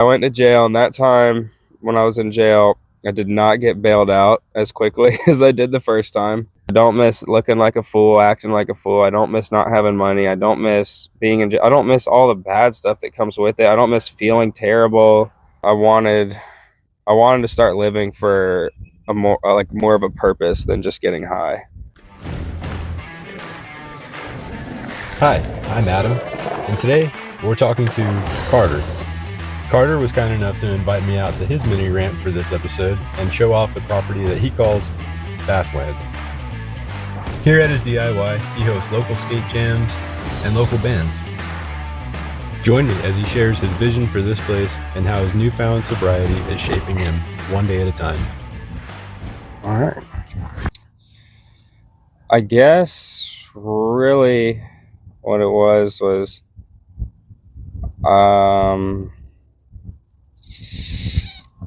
I went to jail, and that time when I was in jail, I did not get bailed out as quickly as I did the first time. I don't miss looking like a fool, acting like a fool. I don't miss not having money. I don't miss being in jail. I don't miss all the bad stuff that comes with it. I don't miss feeling terrible. I wanted to start living for a more of a purpose than just getting high. Hi, I'm Adam, and today we're talking to Carter. Carter was kind enough to invite me out to his mini ramp for this episode and show off a property that he calls Fastland. Here at his D.I.Y, he hosts local skate jams and local bands. Join me as he shares his vision for this place and how his newfound sobriety is shaping him one day at a time. All right. I guess really what it was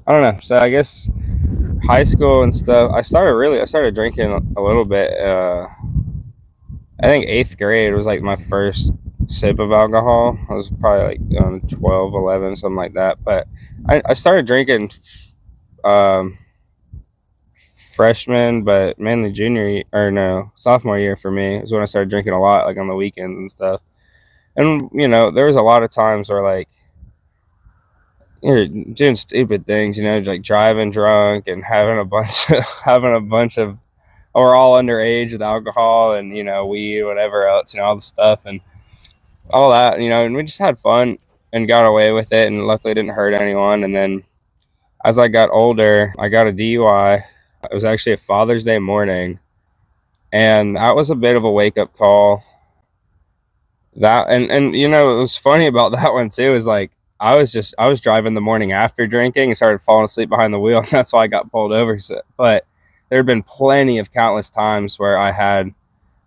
I don't know. So I guess high school and stuff, I started drinking a little bit. I think 8th grade was like my first sip of alcohol. I was probably like 12, 11, something like that. But I started drinking freshman, but mainly sophomore year for me is when I started drinking a lot, like on the weekends and stuff. And there was a lot of times where like you're doing stupid things, like driving drunk and having a bunch of, or all underage with alcohol and weed, whatever else, all the stuff and all that, and we just had fun and got away with it, and luckily didn't hurt anyone. And then as I got older, I got a DUI. It was actually a Father's Day morning, and that was a bit of a wake-up call. That and what was funny about that one too is like I was driving the morning after drinking and started falling asleep behind the wheel, and that's why I got pulled over. But there had been plenty of countless times where I had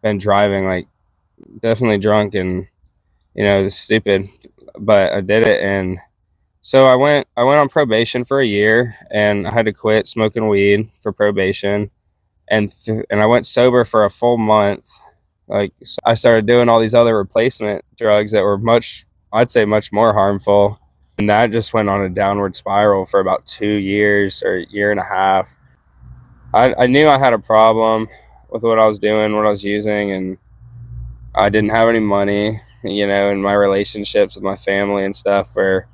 been driving like definitely drunk and stupid, but I did it. And so I went on probation for a year, and I had to quit smoking weed for probation, and I went sober for a full month. Like I started doing all these other replacement drugs that were I'd say much more harmful. And that just went on a downward spiral for about 2 years or a year and a half. I knew I had a problem with what I was doing, what I was using, and I didn't have any money, and my relationships with my family and stuff were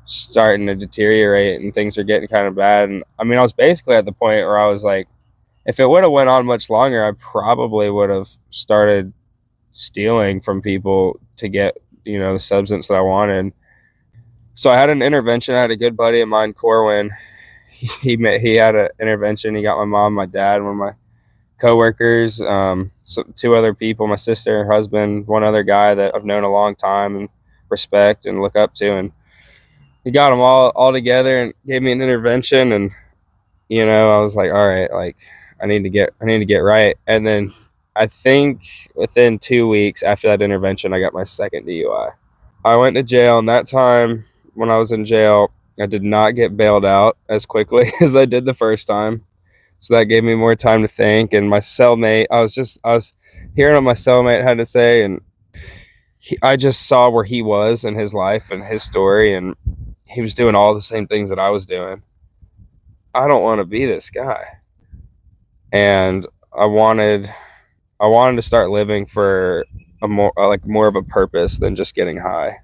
starting to deteriorate, and things were getting kind of bad. And I mean, I was basically at the point where I was like, if it would have went on much longer, I probably would have started stealing from people to get, the substance that I wanted. So I had an intervention. I had a good buddy of mine, Corwin. He had an intervention. He got my mom, my dad, one of my coworkers, so 2 other people, my sister, her husband, one other guy that I've known a long time and respect and look up to. And he got them all together and gave me an intervention. And, I was like, all right, like I need to get right. And then I think within 2 weeks after that intervention, I got my second DUI. I went to jail, and that time when I was in jail, I did not get bailed out as quickly as I did the first time. So that gave me more time to think. And my cellmate, I was hearing what my cellmate had to say, and I just saw where he was in his life and his story, and he was doing all the same things that I was doing. I don't want to be this guy. And I wanted to start living for a more of a purpose than just getting high.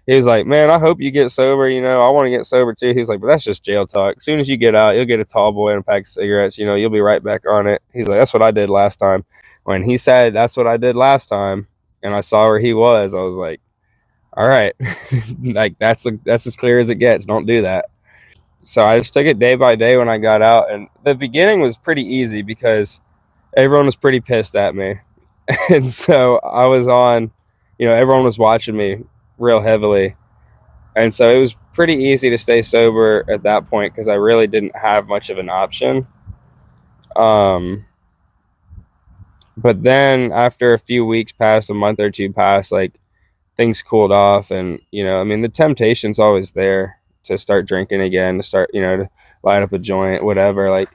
He was like, man, I hope you get sober. I want to get sober too. He was like, but that's just jail talk. As soon as you get out, you'll get a tall boy and a pack of cigarettes. You'll be right back on it. He's like, that's what I did last time. When he said that's what I did last time, and I saw where he was, I was like, all right, like that's as clear as it gets. Don't do that. So I just took it day by day when I got out, and the beginning was pretty easy because everyone was pretty pissed at me. And so I was on, everyone was watching me real heavily. And so it was pretty easy to stay sober at that point because I really didn't have much of an option. But then after a few weeks passed, a month or two passed, like things cooled off. And, the temptation's always there to start drinking again, to start, to light up a joint, whatever.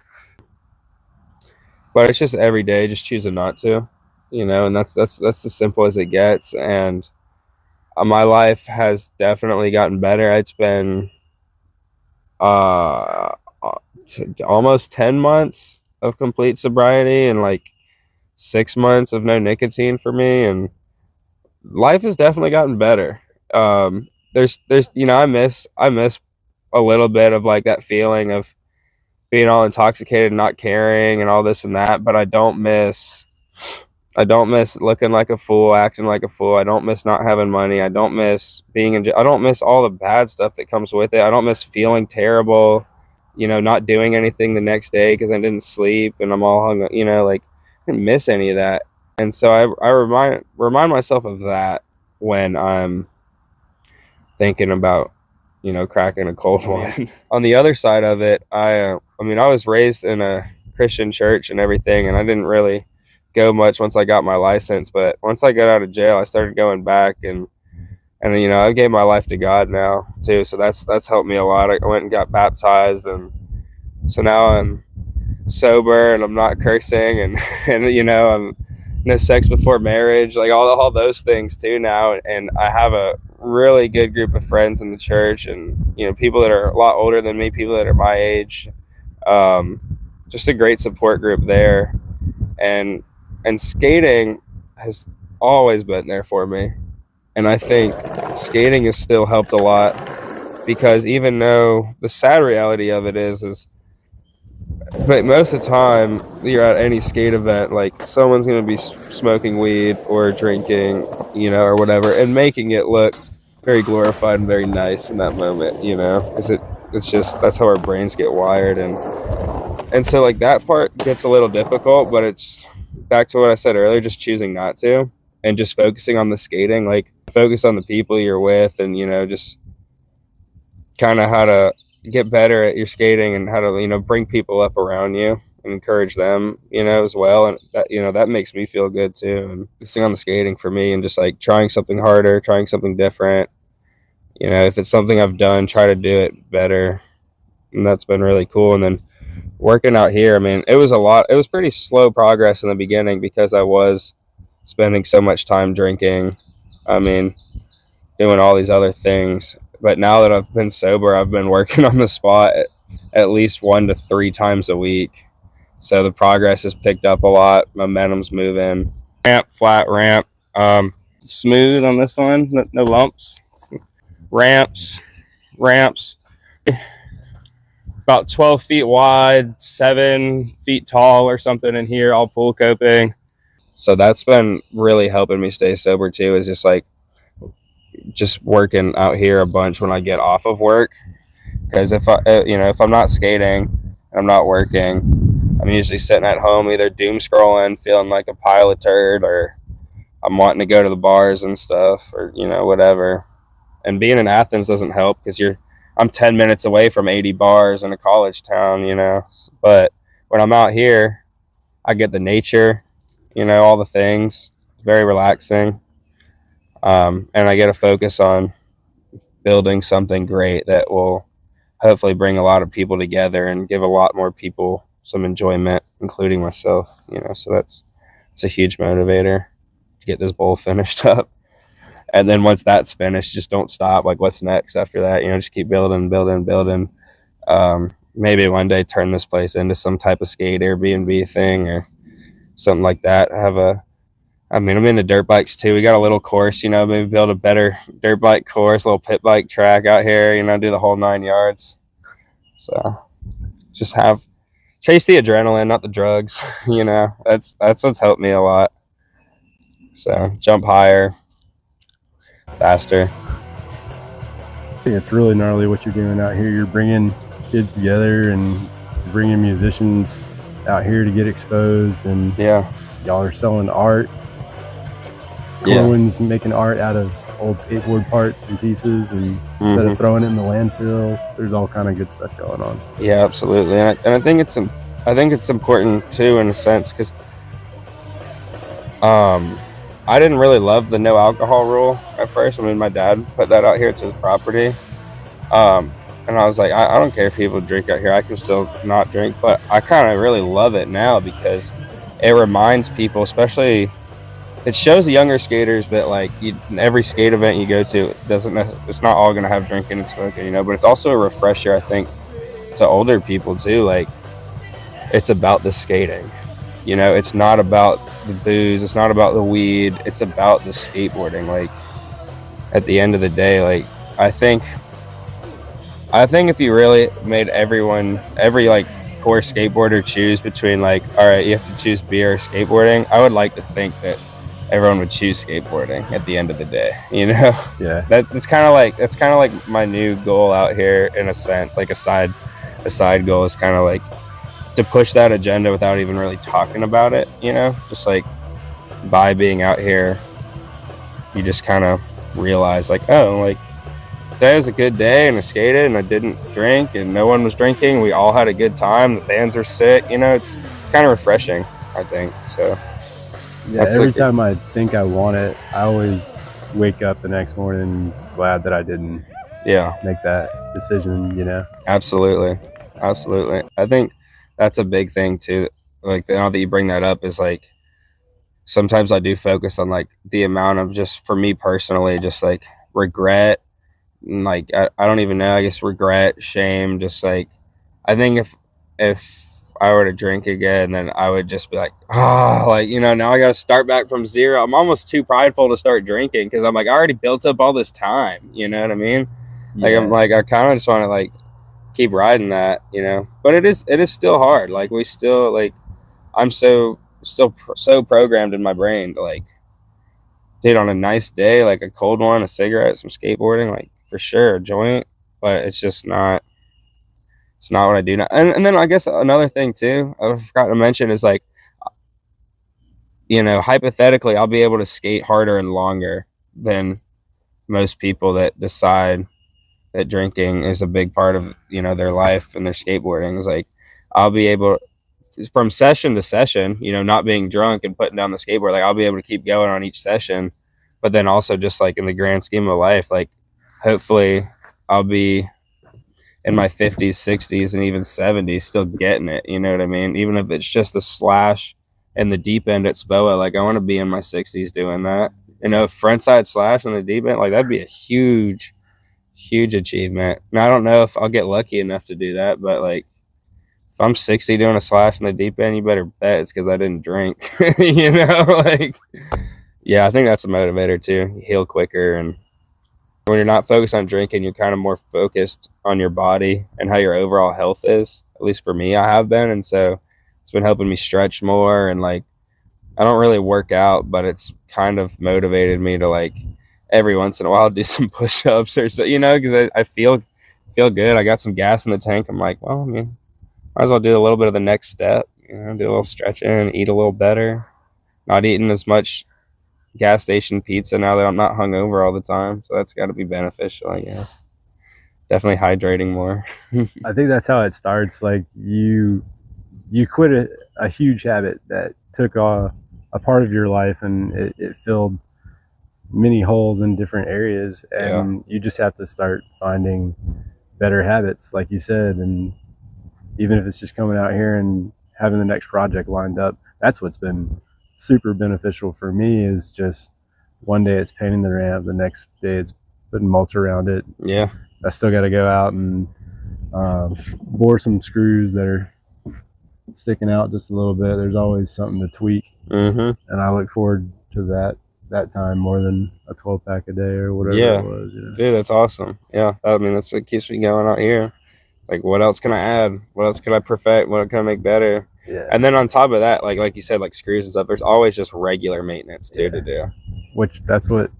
But it's just every day, just choosing not to. And that's as simple as it gets. And my life has definitely gotten better. It's been uh, almost 10 months of complete sobriety and like 6 months of no nicotine for me, and life has definitely gotten better. There's I miss a little bit of like that feeling of being all intoxicated and not caring and all this and that, but I don't miss looking like a fool, acting like a fool. I don't miss not having money. I don't miss being in I don't miss all the bad stuff that comes with it. I don't miss feeling terrible, not doing anything the next day because I didn't sleep and I'm all hung, like I didn't miss any of that. And so I remind myself of that when I'm thinking about, cracking a cold one. On the other side of it, I was raised in a Christian church and everything, and I didn't really go much once I got my license. But once I got out of jail, I started going back, and I gave my life to God now too. So that's helped me a lot. I went and got baptized, and so now I'm sober and I'm not cursing, and I'm no sex before marriage, like all those things too now. And I have a really good group of friends in the church, and people that are a lot older than me, people that are my age. um, just a great support group there, and skating has always been there for me, and I think skating has still helped a lot, because even though the sad reality of it is but most of the time you're at any skate event, like someone's going to be smoking weed or drinking, or whatever, and making it look very glorified and very nice in that moment, because it's just that's how our brains get wired. And so like that part gets a little difficult, but it's back to what I said earlier, just choosing not to and just focusing on the skating, like focus on the people you're with, and just kind of how to get better at your skating and how to bring people up around you and encourage them as well. And that makes me feel good too. And focusing on the skating for me, and just like trying something harder, trying something different, if it's something I've done, try to do it better. And that's been really cool. And then working out here, I mean, it was pretty slow progress in the beginning because I was spending so much time drinking, I mean, doing all these other things. But now that I've been sober, I've been working on the spot at least 1 to 3 times a week. So the progress has picked up a lot. Momentum's moving. Ramp, flat ramp. Smooth on this one. No lumps. Ramps. About 12 feet wide, 7 feet tall or something in here, all pool coping. So that's been really helping me stay sober too, is just working out here a bunch when I get off of work. Because if I'm not skating and I'm not working, I'm usually sitting at home either doom scrolling, feeling like a pile of turd, or I'm wanting to go to the bars and stuff, or whatever. And being in Athens doesn't help because I'm 10 minutes away from 80 bars in a college town, But when I'm out here, I get the nature, all the things. Very relaxing. And I get to focus on building something great that will hopefully bring a lot of people together and give a lot more people some enjoyment, including myself, So it's a huge motivator to get this bowl finished up. And then once that's finished, just don't stop. Like, what's next after that? Just keep building. Maybe one day turn this place into some type of skate Airbnb thing or something like that. I'm into dirt bikes too. We got a little course, maybe build a better dirt bike course, a little pit bike track out here, do the whole 9 yards. So just chase the adrenaline, not the drugs. That's what's helped me a lot. So jump higher, faster. I think it's really gnarly what you're doing out here. You're bringing kids together and bringing musicians out here to get exposed, and Yeah. y'all are selling art. Yeah. Corwin's making art out of old skateboard parts and pieces, and instead of throwing it in the landfill, there's all kind of good stuff going on. Yeah, absolutely. And I think it's important too, in a sense, because I didn't really love the no alcohol rule at first. I mean, my dad put that out here. It's his property. And I was like, I don't care if people drink out here. I can still not drink. But I kind of really love it now because it reminds people, especially, it shows the younger skaters that like every skate event you go to, it's not all going to have drinking and smoking, but it's also a refresher, I think, to older people too, like it's about the skating. You know, it's not about the booze, it's not about the weed, it's about the skateboarding. Like at the end of the day, like I think I think if you really made every like core skateboarder choose between like, all right, you have to choose beer or skateboarding, I would like to think that everyone would choose skateboarding at the end of the day. You know, Yeah. that's kind of like my new goal out here in a sense. Like a side goal is kind of like to push that agenda without even really talking about it. You know, just like by being out here, you just kind of realize like, oh, like today was a good day and I skated and I didn't drink and no one was drinking. We all had a good time. The bands are sick. You know, it's kind of refreshing, I think. So Yeah, that's every like, time I think I want it, I always wake up the next morning glad that I didn't yeah, make that decision, you know? absolutely, absolutely. I think that's a big thing too. Like now that you bring that up, is like sometimes I do focus on like the amount of, just for me personally, just like regret and like I don't even know, I guess regret, shame, just like I think if I were to drink again, then I would just be like, oh, like, you know, now I got to start back from zero. I'm almost too prideful to start drinking because I'm like, I already built up all this time. You know what I mean? Like I'm Yeah. like, I kind of just want to like keep riding that, you know. But it is still hard. Like we still like I'm so programmed in my brain to like, dude, on a nice day, like a cold one, a cigarette, some skateboarding, like for sure, a joint. But it's not what I do now. And then I guess another thing too, I forgot to mention is like, you know, hypothetically, I'll be able to skate harder and longer than most people that decide that drinking is a big part of, you know, their life and their skateboarding. Is like I'll be able, from session to session, you know, not being drunk and putting down the skateboard, like I'll be able to keep going on each session. But then also just like in the grand scheme of life, like hopefully I'll be in my 50s, 60s, and even 70s still getting it. You know what I mean? Even if it's just a slash in the deep end at SPOA, like I want to be in my 60s doing that. You know, frontside slash in the deep end, like that'd be a huge achievement. Now I don't know if I'll get lucky enough to do that, but like if I'm 60 doing a slash in the deep end, you better bet it's because I didn't drink. You know, like yeah, I think that's a motivator too. You heal quicker, and when you're not focused on drinking, you're kind of more focused on your body and how your overall health is. At least for me, I have been, and so it's been helping me stretch more. And like I don't really work out, but it's kind of motivated me to like every once in a while do some push-ups or so, you know, because I feel good. I got some gas in the tank. I'm like, well, I mean, might as well do a little bit of the next step, you know, do a little stretching, eat a little better, not eating as much gas station pizza now that I'm not hungover all the time. So that's got to be beneficial, I guess. Definitely hydrating more. I think that's how it starts. Like you quit a huge habit that took a part of your life and it filled many holes in different areas, Yeah. and you just have to start finding better habits, like you said. And even if it's just coming out here and having the next project lined up, that's what's been super beneficial for me. Is just one day it's painting the ramp, the next day it's putting mulch around it. Yeah. I still got to go out and bore some screws that are sticking out just a little bit. There's always something to tweak, Mm-hmm. and I look forward to that time more than a 12 pack a day or whatever Yeah. it was. You know? Dude, that's awesome. Yeah. I mean, that's what keeps me going out here. Like, what else can I add? What else can I perfect? What can I make better? Yeah. And then on top of that, like you said, like screws and stuff, there's always just regular maintenance too to do. Which that's what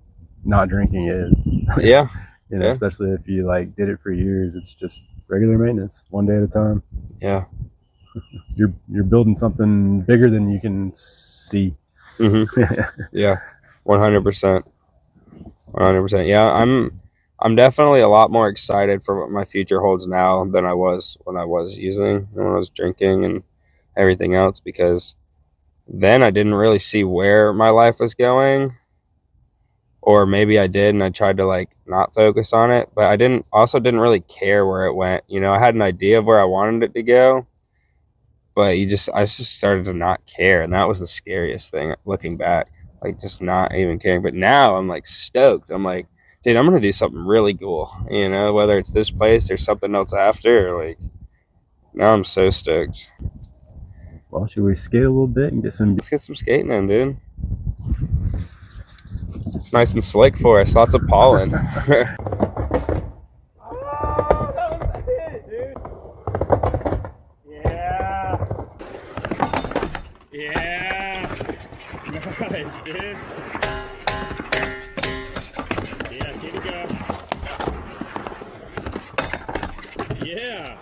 not drinking is. Yeah. You know, Yeah. especially if you like did it for years, it's just regular maintenance, one day at a time. Yeah. You're building something bigger than you can see. Mm-hmm. Yeah. 100%. 100%. Yeah. I'm definitely a lot more excited for what my future holds now than I was when I was using, when I was drinking and everything else, because then I didn't really see where my life was going. Or maybe I did and I tried to like not focus on it, but I didn't really care where it went. You know, I had an idea of where I wanted it to go, but I just started to not care, and that was the scariest thing looking back, like just not even caring. But now I'm like stoked. I'm like, dude, I'm gonna do something really cool, you know, whether it's this place or something else after, or like Now I'm so stoked. Well, should we skate a little bit and get some? Let's get some skating in, dude. It's nice and slick for us. Lots of pollen. Yeah. Nice, dude. Yeah, keep it going. Yeah.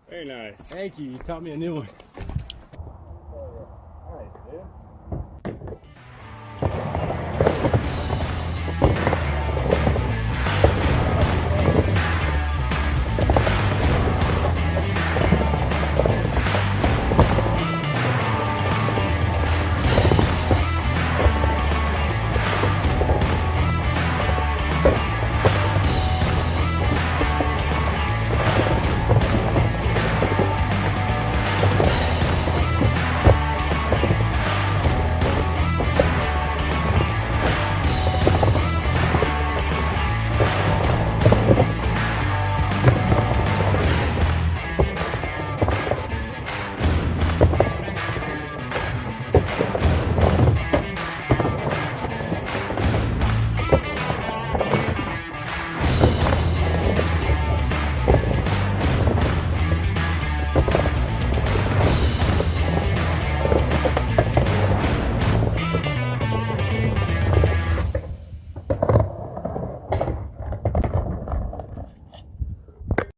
Very nice. Thank you. You taught me a new one. Nice, dude.